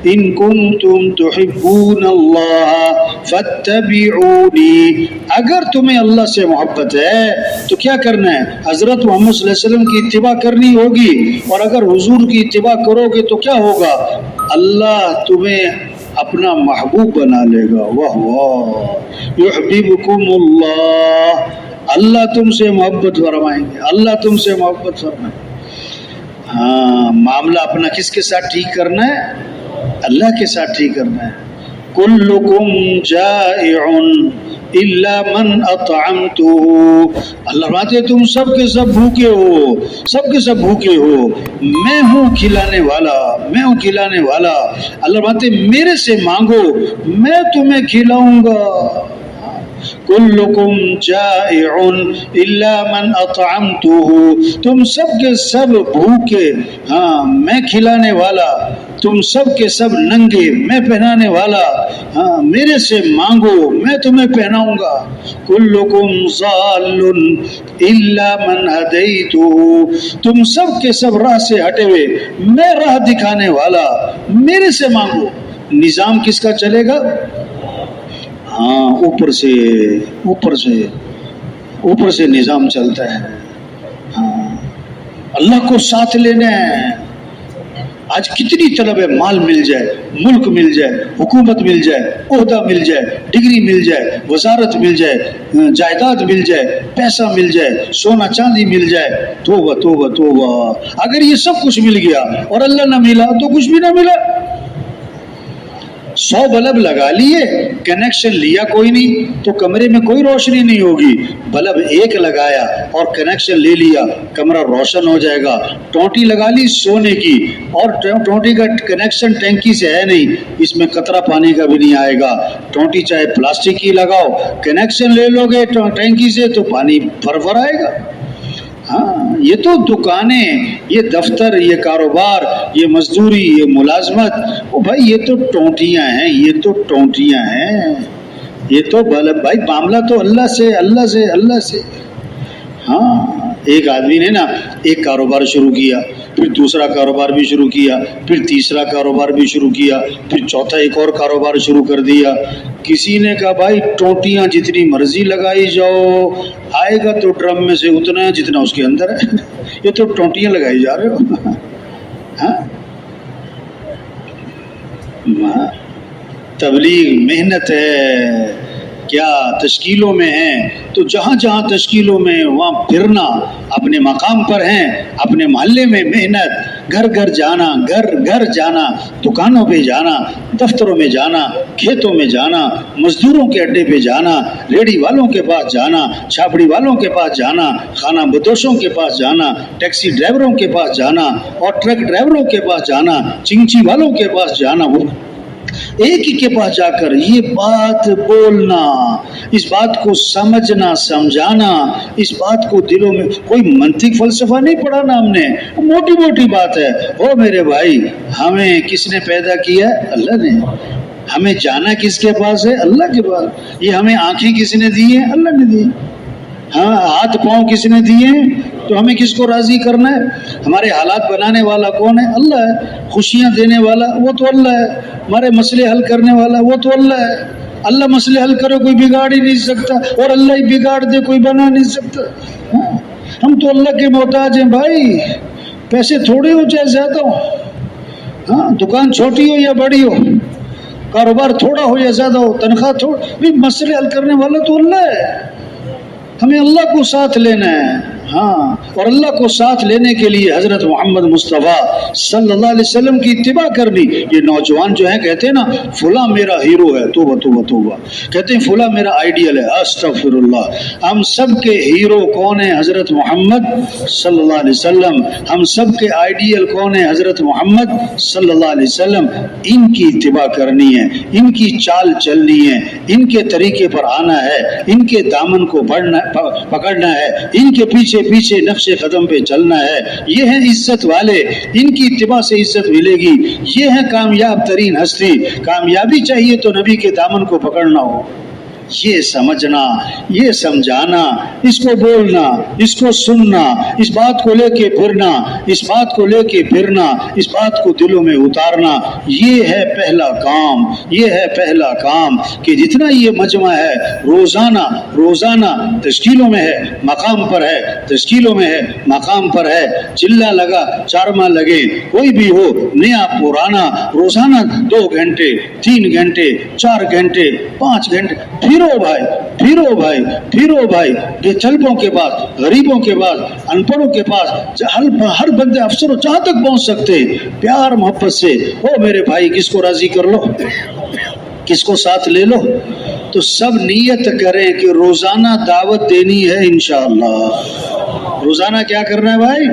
ان کنتم تحبون اللہ فاتبعونی، اگر تمہیں اللہ سے محبت ہے تو کیا کرنا ہے؟ حضرت محمد صلی اللہ علیہ وسلم کی اتباع کرنی ہوگی، اور اگر حضور کی اتباع کرو گے تو کیا ہوگا؟ اللہ تمہیں اپنا محبوب بنا لے گا۔ واہ واہ، یحببکم اللہ، اللہ تم سے محبت فرمائیں گے، اللہ تم سے محبت فرمائیں گے۔ ہاں، معاملہ اپنا کس کے ساتھ ٹھیک کرنا ہے؟ اللہ کے ساتھ ٹھیک کرنا ہے۔ کلکم جائع الا من اطعمتہ، اللہ فرماتے تم سب کے سب بھوکے ہو، سب کے سب بھوکے ہو، میں ہوں کھلانے والا، میں ہوں کھلانے والا۔ اللہ فرماتے میرے سے مانگو میں تمہیں کھلاؤں گا۔ کلکم جائع الا من اطعمتہ، تم سب کے سب بھوکے، ہاں میں کھلانے والا، تم سب کے سب ننگے، میں پہنانے والا، ہاں میرے سے مانگو میں تمہیں پہناؤں گا۔ کلکم ضال الا من ہدیتہ، تم سب کے سب راہ سے ہٹے ہوئے، میں راہ دکھانے والا، میرے سے مانگو۔ نظام کس کا چلے گا؟ ہاں، اوپر سے اوپر سے اوپر سے نظام چلتا ہے۔ ہاں، اللہ کو ساتھ لینا ہے۔ آج کتنی طلب ہے، مال مل جائے، ملک مل جائے، حکومت مل جائے، عہدہ مل جائے، ڈگری مل جائے، وزارت مل جائے، جائیداد مل جائے، پیسہ مل جائے، سونا چاندی مل جائے، توبہ توبہ توبہ۔ اگر یہ سب کچھ مل گیا اور اللہ نہ ملا تو کچھ بھی نہ ملا۔ 100 بلب لگا لیے، کنیکشن لیا کوئی نہیں تو کمرے میں کوئی روشنی نہیں ہوگی۔ بلب ایک لگایا اور کنیکشن لے لیا، کمرہ روشن ہو جائے گا۔ ٹونٹی لگا لی سونے کی، اور ٹونٹی کا کنیکشن ٹینکی سے ہے نہیں، اس میں قطرہ پانی کا بھی نہیں آئے گا۔ ٹونٹی چاہے پلاسٹک کی لگاؤ، کنیکشن لے لو گے ٹینکی سے تو پانی فر آئے گا۔ ہاں، یہ تو دکانیں، یہ دفتر، یہ کاروبار، یہ مزدوری، یہ ملازمت، او بھائی یہ تو ٹونٹیاں ہیں، یہ تو ٹونٹیاں ہیں، یہ تو بھائی معاملہ تو اللہ سے، اللہ سے، اللہ سے۔ ہاں، ایک آدمی نے نا ایک کاروبار شروع کیا، پھر دوسرا کاروبار بھی شروع کیا، پھر تیسرا کاروبار بھی شروع کیا، پھر چوتھا ایک اور کاروبار شروع کر دیا۔ کسی نے کہا بھائی ٹونٹیاں جتنی مرضی لگائی جاؤ، آئے گا تو ڈرم میں سے اتنا ہے جتنا اس کے اندر ہے۔ یہ تو ٹونٹیاں لگائی جا رہے ہو۔ ہاں، تبلیغ محنت ہے، کیا تشکیلوں میں ہیں تو جہاں جہاں تشکیلوں میں وہاں پھرنا، اپنے مقام پر ہیں، اپنے محلے میں محنت، گھر گھر جانا، گھر گھر جانا، دکانوں پہ جانا، دفتروں میں جانا، کھیتوں میں جانا، مزدوروں کے اڈے پہ جانا، ریڑھی والوں کے پاس جانا، چھاپڑی والوں کے پاس جانا، خانہ بدوشوں کے پاس جانا، ٹیکسی ڈرائیوروں کے پاس جانا، اور ٹرک ڈرائیوروں کے پاس جانا، چنگچی والوں کے پاس جانا، وہ ایک ہی کے پاس جا کر یہ بات بولنا، اس بات کو سمجھنا، سمجھانا، اس بات کو دلوں میں، کوئی منطق فلسفہ نہیں پڑھانا ہم نے، موٹی موٹی بات ہے۔ او میرے بھائی، ہمیں کس نے پیدا کیا؟ اللہ نے۔ ہمیں جانا کس کے پاس ہے؟ اللہ کے پاس۔ یہ ہمیں آنکھیں کس نے دی ہیں؟ اللہ نے دی۔ ہاں، ہاتھ پاؤں کس نے دیے ہیں؟ تو ہمیں کس کو راضی کرنا ہے؟ ہمارے حالات بنانے والا کون ہے؟ اللہ ہے۔ خوشیاں دینے والا وہ تو اللہ ہے۔ ہمارے مسئلے حل کرنے والا وہ تو اللہ ہے۔ اللہ مسئلے حل کرے کوئی بگاڑ ہی نہیں سکتا، اور اللہ ہی بگاڑ دے کوئی بنا نہیں سکتا۔ ہاں، ہم تو اللہ کے محتاج ہیں بھائی، پیسے تھوڑے ہو چاہے زیادہ ہو، ہاں دکان چھوٹی ہو یا بڑی ہو، کاروبار تھوڑا ہو یا زیادہ ہو، تنخواہ تھوڑی، مسئلے حل کرنے والا تو اللہ ہے۔ ہمیں اللہ کو ساتھ لینا ہے۔ ہاں، اور اللہ کو ساتھ لینے کے لیے حضرت محمد مصطفیٰ صلی اللہ علیہ وسلم کی اتباع کرنی۔ یہ نوجوان جو ہیں کہتے ہیں نا فلاں میرا ہیرو ہے، توبہ توبہ توبہ، کہتے ہیں فلاں میرا آئیڈیل ہے، استغفر اللہ۔ ہم سب کے ہیرو کون ہیں؟ حضرت محمد صلی اللہ علیہ وسلم۔ ہم سب کے آئیڈیل کون ہیں؟ حضرت محمد صلی اللہ علیہ وسلم۔ ان کی اتباع کرنی ہے، ان کی چال چلنی ہے، ان کے طریقے پر آنا ہے، ان کے دامن کو پکڑنا ہے، ان کے پیچھے پیچھے نقش قدم پہ چلنا ہے۔ یہ ہیں عزت والے، ان کی اتباع سے عزت ملے گی۔ یہ ہیں کامیاب ترین ہستی۔ کامیابی چاہیے تو نبی کے دامن کو پکڑنا ہو۔ یہ سمجھنا، یہ سمجھانا، اس کو بولنا، اس کو سننا، اس بات کو لے کے پھرنا، اس بات کو لے کے پھرنا، اس بات کو دلوں میں اتارنا، یہ ہے پہلا کام، یہ ہے پہلا کام کہ جتنا یہ مجمع ہے روزانہ تشکیلوں میں ہے، مقام پر ہے، تشکیلوں میں ہے، مقام پر ہے، چلا لگا چارما لگے، کوئی بھی ہو، نیا پرانا، روزانہ 2 گھنٹے 3 گھنٹے 4 گھنٹے 5 گھنٹے پھرو بھائی بے طلبوں کے پاس، غریبوں کے پاس، ان پڑھوں کے پاس، ہر بندے افسر جہاں تک پہنچ سکتے، پیار محبت سے او میرے بھائی کس کو راضی کر لو، کس کو ساتھ لے لو، تو سب نیت کریں کہ روزانہ دعوت دینی ہے انشاءاللہ۔ روزانہ کیا کرنا ہے بھائی؟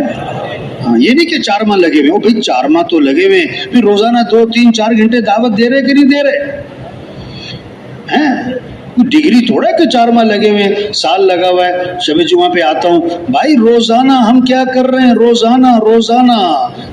ہاں، یہ نہیں کہ 4 ماہ لگے ہوئے، بھائی 4 ماہ تو لگے ہوئے، پھر روزانہ 2 3 4 گھنٹے دعوت دے رہے کہ نہیں دے رہے ہیں؟ ڈگری تھوڑا کہ 4 ماہ لگے ہوئے، سال لگا ہوا ہے، شب جمعہ پہ آتا ہوں، بھائی روزانہ ہم کیا کر رہے ہیں؟ روزانہ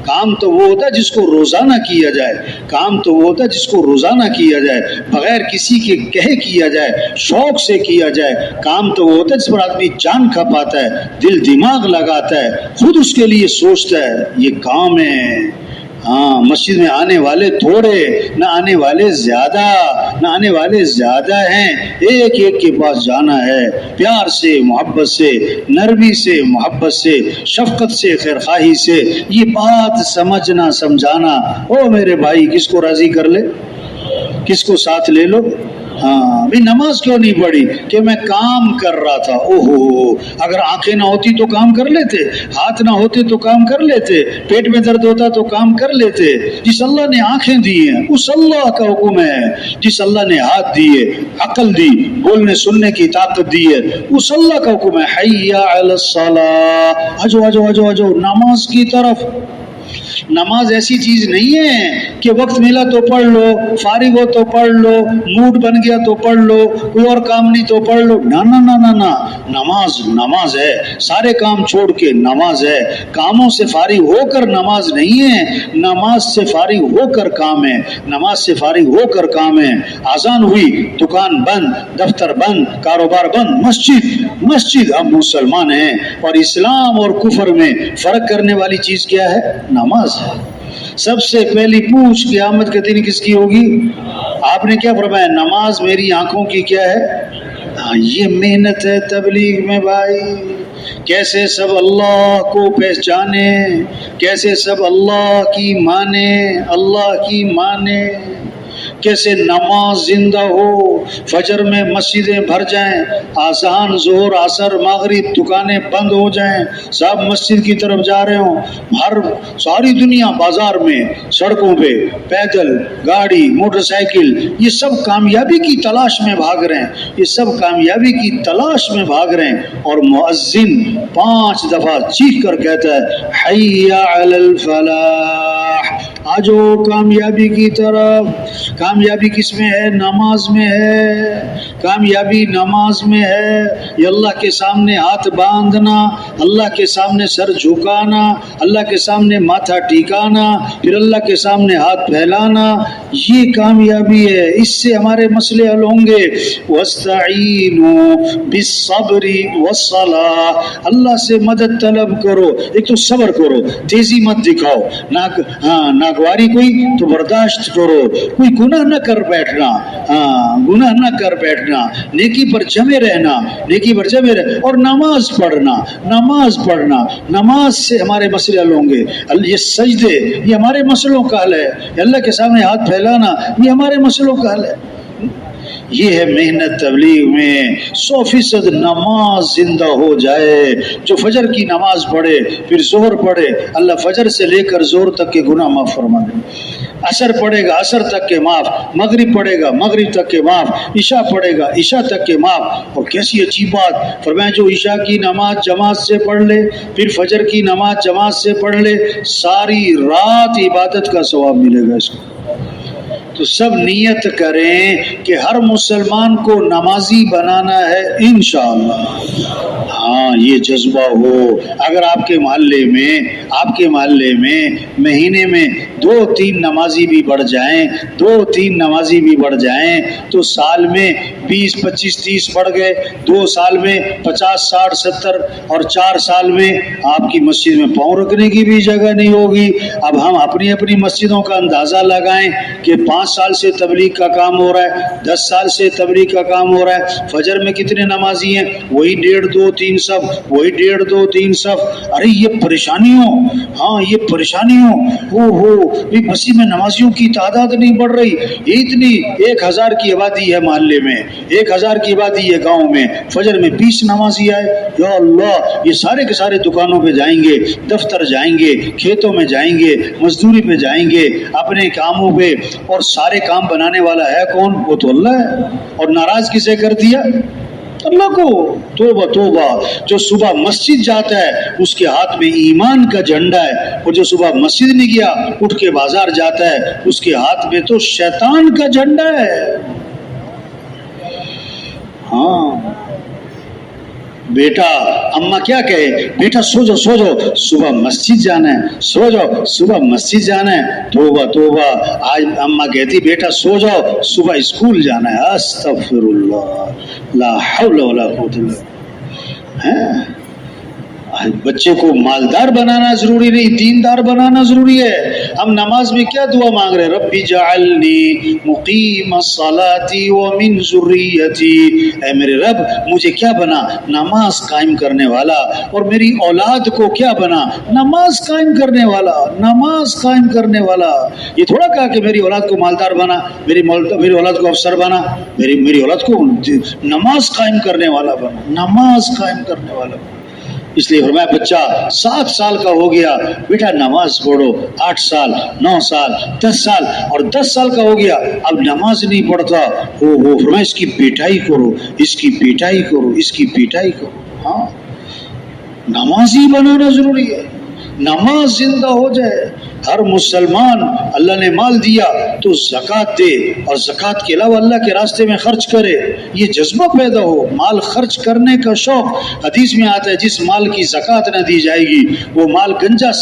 کام تو وہ ہوتا ہے جس کو روزانہ کیا جائے، کام تو وہ ہوتا ہے جس کو روزانہ کیا جائے، بغیر کسی کے کہے کیا جائے، شوق سے کیا جائے، کام تو وہ ہوتا ہے جس پر آدمی جان کھپاتا ہے، دل دماغ لگاتا ہے، خود اس کے لیے سوچتا ہے، یہ کام ہے۔ ہاں، مسجد میں آنے والے تھوڑے، نہ آنے والے زیادہ ہیں، ایک کے پاس جانا ہے، پیار سے، محبت سے، نرمی سے، محبت سے، شفقت سے، خیرخواہی سے، یہ بات سمجھنا سمجھانا، او میرے بھائی کس کو راضی کر لے، کس کو ساتھ لے لو۔ ہاں بھی نماز کیوں نہیں پڑھی؟ کہ میں کام کر رہا تھا۔ اوہو، اگر آنکھیں نہ ہوتی تو کام کر لیتے، ہاتھ نہ ہوتے تو کام کر لیتے، پیٹ میں درد ہوتا تو کام کر لیتے۔ جس اللہ نے آنکھیں دی ہیں اس اللہ کا حکم ہے، جس اللہ نے ہاتھ دیے، عقل دی، بولنے سننے کی طاقت دی ہے، اس اللہ کا حکم ہے، حی علی الصلاۃ، آجو نماز کی طرف۔ نماز ایسی چیز نہیں ہے کہ وقت ملا تو پڑھ لو، فارغ ہو تو پڑھ لو، موڈ بن گیا تو پڑھ لو، کوئی اور کام نہیں تو پڑھ لو، نہ نماز ہے، سارے کام چھوڑ کے نماز ہے، کاموں سے فارغ ہو کر نماز نہیں ہے، نماز سے فارغ ہو کر کام ہے، نماز سے فارغ ہو کر کام ہے۔ اذان ہوئی، دکان بند، دفتر بند، کاروبار بند، مسجد، ہم مسلمان ہیں، اور اسلام اور کفر میں فرق کرنے والی چیز کیا ہے؟ نماز ہے۔ سب سے پہلی پوچھ قیامت کے دن کس کی ہوگی؟ آپ نے کیا فرمایا؟ نماز میری آنکھوں کی کیا ہے؟ یہ محنت ہے تبلیغ میں بھائی، کیسے سب اللہ کو پہچانے، کیسے سب اللہ کی مانے، کیسے نماز زندہ ہو، فجر میں مسجدیں بھر جائیں، آذان ظہر عصر مغرب دکانیں بند ہو جائیں، سب مسجد کی طرف جا رہے ہوں، ساری دنیا بازار میں، سڑکوں پہ، پیدل، گاڑی، موٹر سائیکل، یہ سب کامیابی کی تلاش میں بھاگ رہے ہیں، اور مؤذن 5 دفعہ چیخ کر کہتا ہے حی علی الفلاح، آجو کامیابی کی طرف۔ کامیابی کس میں ہے؟ نماز میں ہے، کامیابی نماز میں ہے۔ یہ اللہ کے سامنے ہاتھ باندھنا، اللہ کے سامنے سر جھکانا، اللہ کے سامنے ماتھا ٹھکانا، پھر اللہ کے سامنے ہاتھ پھیلانا، یہ کامیابی ہے، اس سے ہمارے مسئلے حل ہوں گے۔ وَاسْتَعِینُوا بِالصَّبْرِ وَالصَّلَاةِ، اللہ سے مدد طلب کرو، ایک تو صبر کرو، تیزی مت دکھاؤ، ناگواری کوئی تو برداشت کرو، کوئی گناہ نہ کر بیٹھنا، نیکی پر جمے رہنا، اور نماز پڑھنا، نماز سے ہمارے مسئلے حل ہوں گے۔ یہ سجدے، یہ ہمارے مسئلوں کا حل ہے، اللہ کے سامنے ہاتھ پھیلانا، یہ ہمارے مسئلوں کا حل ہے۔ یہ ہے محنت تبلیغ میں، 100% نماز زندہ ہو جائے۔ جو فجر کی نماز پڑھے، پھر ظہر پڑھے، اللہ فجر سے لے کر ظہر تک کے گناہ معاف فرما دے، عصر پڑھے گا عصر تک کے معاف، مغرب پڑھے گا مغرب تک کے معاف، عشاء پڑھے گا عشاء تک کے معاف۔ اور کیسی عجیب بات فرمایا، جو عشاء کی نماز جماعت سے پڑھ لے، پھر فجر کی نماز جماعت سے پڑھ لے، ساری رات عبادت کا ثواب ملے گا اس کو۔ تو سب نیت کریں کہ ہر مسلمان کو نمازی بنانا ہے انشاءاللہ۔ ہاں، ہاں یہ جذبہ ہو. اگر آپ کے محلے میں مہینے میں 2-3 نمازی بھی بڑھ جائیں، 2-3 نمازی بھی بڑھ جائیں تو سال میں 20-25-30 بڑھ گئے، 2 سال میں 50-60-70، اور 4 سال میں آپ کی مسجد میں پاؤں رکھنے کی بھی جگہ نہیں ہوگی. اب ہم اپنی اپنی مسجدوں کا اندازہ لگائیں کہ 5 سال سے تبلیغ کا کام ہو رہا ہے، 10 سال سے تبلیغ کا کام ہو رہا ہے. فجر میں کتنے نمازی ہیں؟ وہی 1.5-2-3 صف، وہی 1.5-2-3 صف. ارے یہ پریشانیوں، ہاں یہ پریشانیوں، یہ مسجد میں نمازیوں کی تعداد نہیں بڑھ رہی. اتنی 1000 کی آبادی ہے محلے میں، 1000 کی آبادی ہے گاؤں میں، فجر میں 20 نمازی آئے. یا اللہ، یہ سارے کے سارے دکانوں پہ جائیں گے، دفتر جائیں گے، کھیتوں میں جائیں گے، مزدوری پہ جائیں گے، اپنے کاموں پہ، اور سارے کام بنانے والا ہے کون؟ وہ تو اللہ ہے. اور ناراض کسے کر دیا؟ اللہ کو. توبہ توبہ. جو صبح مسجد جاتا ہے اس کے ہاتھ میں ایمان کا جھنڈا ہے، اور جو صبح مسجد نہیں گیا اٹھ کے بازار جاتا ہے اس کے ہاتھ میں تو شیطان کا جھنڈا ہے. ہاں بیٹا، اماں کیا کہے؟ بیٹا سو جاؤ سو جاؤ، صبح مسجد جانا ہے، سو جاؤ صبح مسجد جانا ہے. توبہ توبہ. آج اماں کہتی بیٹا سو جاؤ، صبح اسکول جانا ہے. استغفر اللہ، لا حول ولا قوت الا باللہ. بچے کو مالدار بنانا ضروری نہیں، دیندار بنانا ضروری ہے. ہم نماز میں کیا دعا مانگ رہے ہیں؟ رب اجعلنی مقیم الصلاۃ ومن ذریتی. اے میرے رب مجھے کیا بنا؟ نماز قائم کرنے والا. اور میری اولاد کو کیا بنا؟ نماز قائم کرنے والا. نماز قائم کرنے والا. یہ تھوڑا کہا کہ میری اولاد کو مالدار بنا، میری اولاد کو افسر بنا، میری اولاد کو نماز قائم کرنے والا بنا، نماز قائم کرنے والا بنا. اس لیے فرمایا بچہ 7 سال کا ہو گیا بیٹا نماز پڑھو، 8 سال، 9 سال، 10 سال، اور 10 سال کا ہو گیا اب نماز نہیں پڑھتا، فرمایا اس کی پیٹائی کرو، اس کی پیٹائی کرو، اس کی پیٹائی کرو. ہاں نمازی بنانا ضروری ہے، نماز زندہ ہو جائے. ہر مسلمان اللہ نے مال دیا تو زکوٰۃ دے، اور زکوٰۃ کے علاوہ اللہ کے راستے میں خرچ کرے. یہ جذبہ پیدا ہو، مال خرچ کرنے کا شوق. حدیث میں آتا ہے جس مال کی زکوٰۃ نہ دی جائے گی وہ مال گنجا